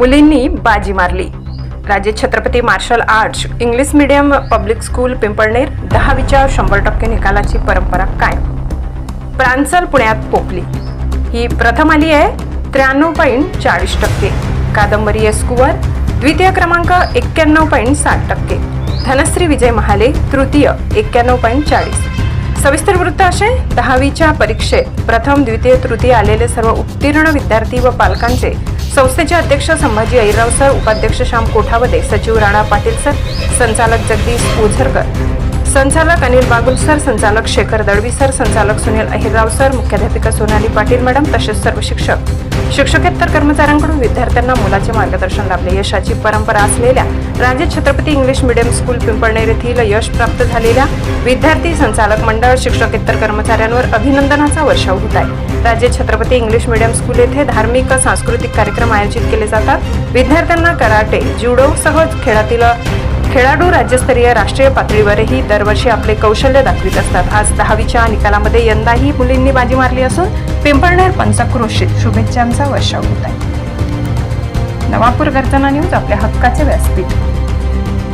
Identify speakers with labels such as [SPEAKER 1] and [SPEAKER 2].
[SPEAKER 1] मुलींनी बाजी मारली। राज्य Chhatrapati martial arts English medium public school Pimpalner 10वीच्या 100% निकालाची परंपरा कायम। प्रांजल पुण्यात पोकली, ही प्रथम आली आहे 93.40%। कादंबरी एस कुवर द्वितीय क्रमांक 91.60%। धनश्री विजय महाले तृतीय 91.40%। सविस्तर वृत्त असे 10वीच्या परीक्षेत प्रथम द्वितीय तृतीय आलेले सर्व उत्तीर्ण विद्यार्थी व पालकांचे संस्थेचे अध्यक्ष संभाजी अहिरराव सर, उपाध्यक्ष श्याम कोठावदे, सचिव राणा पाटील सर, संचालक जगदीश ओझरकर, संचालक अनिल बागुल सर, संचालक शेखर दळवी सर, संचालक सुनील अहिरराव सर, मुख्याध्यापिका सोनाली पाटील मॅडम तसेच सर्व शिक्षक शिक्षकेतर कर्मचाऱ्यांकडून विद्यार्थ्यांना मोलाचे मार्गदर्शन लाभले। यशाची परंपरा असलेल्या राज्य Chhatrapati English medium school Pimpalner येथील यश प्राप्त झालेल्या विद्यार्थी, संचालक मंडळ, शिक्षकेतर कर्मचाऱ्यांवर अभिनंदनाचा वर्षाव होत आहे। राज्य छत्रपती इंग्लिश मीडियम स्कूल येथे धार्मिक सांस्कृतिक कार्यक्रम आयोजित केले जातात। विद्यार्थ्यांना कराटे, जुडो सह खेळाडू राज्यस्तरीय राष्ट्रीय पातळीवरही दरवर्षी आपले कौशल्य दाखवित असतात। आज 10वीच्या निकालामध्ये यंदाही मुलींनी बाजी मारली असून पिंपळनेर पंचक्रोशीत शुभेच्छांचा वर्षाव होत आहे। नवापूर गर्जना न्यूज, आपल्या हक्काचे व्यासपीठ।